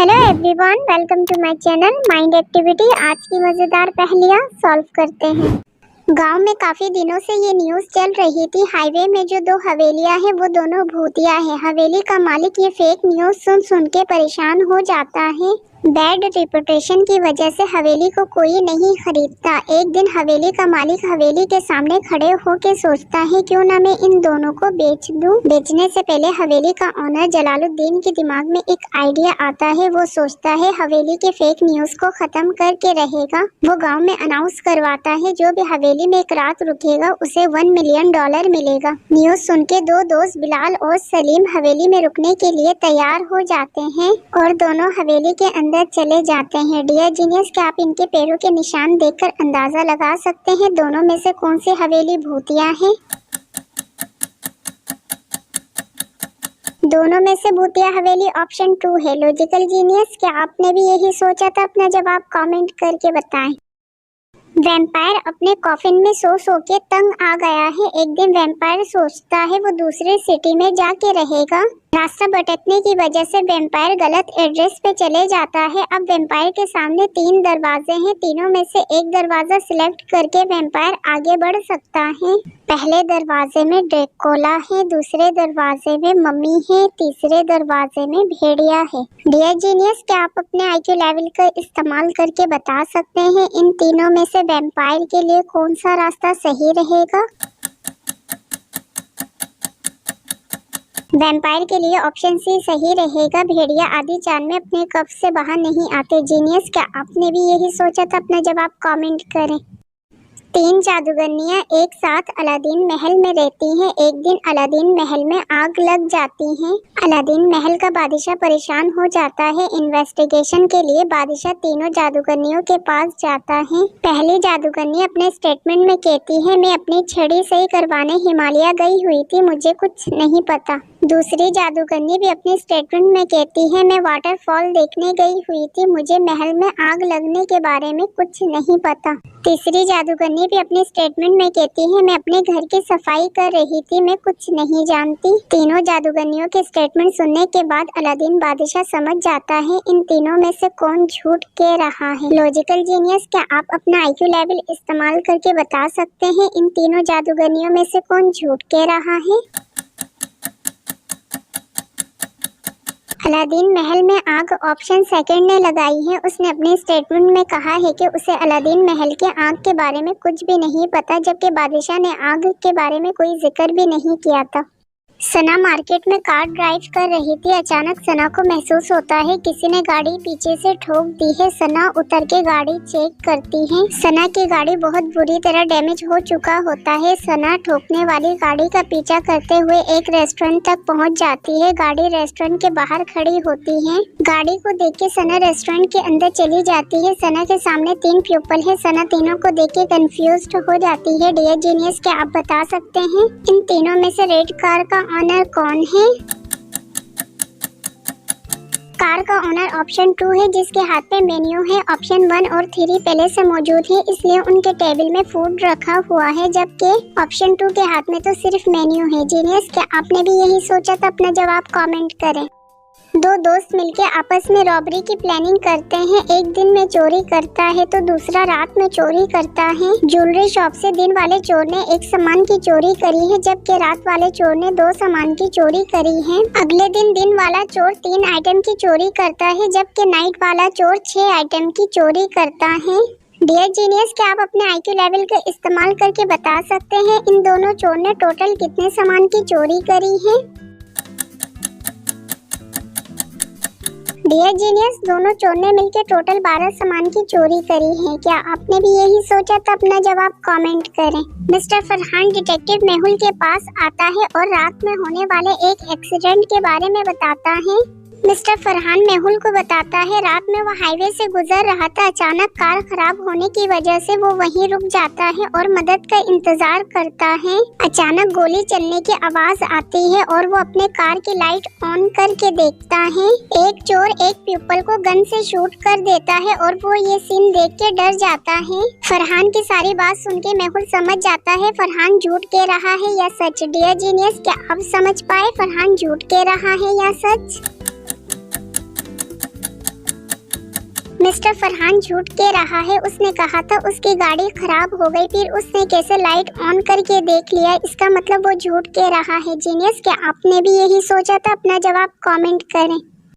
Hello everyone, welcome to my channel mind activity. आज की मजेदार पहेलियां सॉल्व करते हैं। गांव में काफी दिनों से ये न्यूज़ चल रही थी, हाईवे में जो दो हवेलियां हैं वो दोनों भूतिया हैं। हवेली का मालिक ये फेक न्यूज़ सुन के परेशान हो जाता है। बैड रिपुटेशन की वजह से हवेली को कोई नहीं खरीदता। एक दिन हवेली का मालिक हवेली के सामने खड़े होकर सोचता है, क्यों ना मैं इन दोनों को बेच दूं। बेचने से पहले हवेली का ओनर जलालुद्दीन के दिमाग में एक आइडिया आता है। वो सोचता है हवेली के फेक न्यूज़ को खत्म करके रहेगा। वो गाँव में अनाउंस करवाता है, जो भी हवेली में एक रात रुकेगा उसे $1 मिलियन मिलेगा। न्यूज़ सुन के दो दोस्त बिलाल और सलीम हवेली में रुकने के लिए तैयार हो जाते हैं और दोनों हवेली के अंदर चले जाते हैं। डियर जीनियस, क्या आप इनके पैरों के निशान देखकर अंदाजा लगा सकते हैं दोनों में से कौन सी हवेली भूतिया है? दोनों में से भूतिया हवेली ऑप्शन 2 है। लॉजिकल जीनियस, क्या आपने भी यही सोचा था? अपना जवाब कमेंट करके बताएं। वैम्पायर अपने कॉफिन में सो के तंग आ गया है। एक दिन वैम्पायर सोचता है वो दूसरे सिटी में जाके रहेगा। रास्ता भटकने की वजह से वैम्पायर गलत एड्रेस पे चले जाता है। अब वैम्पायर के सामने 3 दरवाजे हैं। तीनों में से एक दरवाजा सिलेक्ट करके वैम्पायर आगे बढ़ सकता है। पहले दरवाजे में ड्रैकुला है, दूसरे दरवाजे में मम्मी है, तीसरे दरवाजे में भेड़िया है। डियर जीनियस, क्या आप अपने IQ लेवल का इस्तेमाल करके बता सकते हैं इन तीनों में से वैम्पायर के लिए कौन सा रास्ता सही रहेगा? वैम्पायर के लिए ऑप्शन सी सही रहेगा। भेड़िया आधी चांद में अपने कफ से बाहर नहीं आते। जीनियस, क्या आपने भी यही सोचा था? अपना जवाब कमेंट करें। 3 जादूगरनियां एक साथ अलादीन महल में रहती हैं। एक दिन अलादीन महल में आग लग जाती है। अलादीन महल का बादशाह परेशान हो जाता है। इन्वेस्टिगेशन के लिए बादशाह तीनों जादूगरनियों के पास जाता है। पहली जादूगरनी अपने स्टेटमेंट में कहती है, मैं अपनी छड़ी सही करवाने हिमालय गई हुई थी, मुझे कुछ नहीं पता। दूसरी जादूगरनी भी अपने स्टेटमेंट में कहती है, मैं वाटरफॉल देखने गई हुई थी, मुझे महल में आग लगने के बारे में कुछ नहीं पता। तीसरी जादूगरनी भी अपने स्टेटमेंट में कहती है, मैं अपने घर की सफाई कर रही थी, मैं कुछ नहीं जानती। तीनों जादूगरनियों के स्टेटमेंट सुनने के बाद अलादीन बादशाह समझ जाता है इन तीनों में से कौन झूठ कह रहा है। लॉजिकल जीनियस, क्या आप अपना IQ लेवल इस्तेमाल करके बता सकते हैं इन तीनों जादूगरनियों में से कौन झूठ कह रहा है? अलादीन महल में आग ऑप्शन सेकंड ने लगाई है। उसने अपने स्टेटमेंट में कहा है कि उसे अलादीन महल के आग के बारे में कुछ भी नहीं पता, जबकि बादशाह ने आग के बारे में कोई जिक्र भी नहीं किया था। सना मार्केट में कार ड्राइव कर रही थी। अचानक सना को महसूस होता है किसी ने गाड़ी पीछे से ठोक दी है। सना उतर के गाड़ी चेक करती है। सना की गाड़ी बहुत बुरी तरह डैमेज हो चुका होता है। सना ठोकने वाली गाड़ी का पीछा करते हुए एक रेस्टोरेंट तक पहुंच जाती है। गाड़ी रेस्टोरेंट के बाहर खड़ी होती है। गाड़ी को देख के सना रेस्टोरेंट के अंदर चली जाती है। सना के सामने 3 पीपल है। सना तीनों को देख के कंफ्यूज्ड हो जाती है। डियर जीनियस, क्या आप बता सकते हैं इन तीनों में से रेड कार का ओनर कौन है? कार का ओनर ऑप्शन 2 है, जिसके हाथ में मेन्यू है। ऑप्शन 1 और 3 पहले से मौजूद है, इसलिए उनके टेबल में फूड रखा हुआ है, जबकि ऑप्शन 2 के हाथ में तो सिर्फ मेन्यू है। जीनियस, क्या आपने भी यही सोचा था? अपना जवाब कमेंट करें। 2 दोस्त मिलकर आपस में रॉबरी की प्लानिंग करते हैं। एक दिन में चोरी करता है तो दूसरा रात में चोरी करता है। ज्वेलरी शॉप से दिन वाले चोर ने एक सामान की चोरी करी है, जबकि रात वाले चोर ने 2 सामान की चोरी करी है। अगले दिन वाला चोर 3 आइटम की चोरी करता है, जबकि नाइट वाला चोर 6 आइटम की चोरी करता है। डियर जीनियस, क्या आप अपने IQ लेवल का इस्तेमाल करके बता सकते हैं इन दोनों चोर ने टोटल कितने सामान की चोरी करी है? डियर जीनियस, दोनों चोर ने मिलकर टोटल 12 सामान की चोरी करी है। क्या आपने भी यही सोचा था? अपना जवाब कमेंट करें। मिस्टर फरहान डिटेक्टिव मेहुल के पास आता है और रात में होने वाले एक एक्सीडेंट के बारे में बताता है। मिस्टर फरहान मेहुल को बताता है, रात में वो हाईवे से गुजर रहा था। अचानक कार खराब होने की वजह से वो वहीं रुक जाता है और मदद का इंतजार करता है। अचानक गोली चलने की आवाज आती है और वो अपने कार की लाइट ऑन करके देखता है। एक चोर एक पीपल को गन से शूट कर देता है और वो ये सीन देख के डर जाता है। फरहान की सारी बात सुन के मेहुल समझ जाता है फरहान झूठ कह रहा है या सच। डियर जीनियस, क्या आप समझ पाए फरहान झूठ कह रहा है या सच? मिस्टर फरहान झूठ कह रहा है। उसने कहा था उसकी गाड़ी खराब हो गई, फिर उसने कैसे लाइट ऑन करके देख लिया, इसका मतलब वो झूठ कह रहा है। जीनियस, क्या आपने भी यही सोचा था? अपना जवाब कमेंट करें।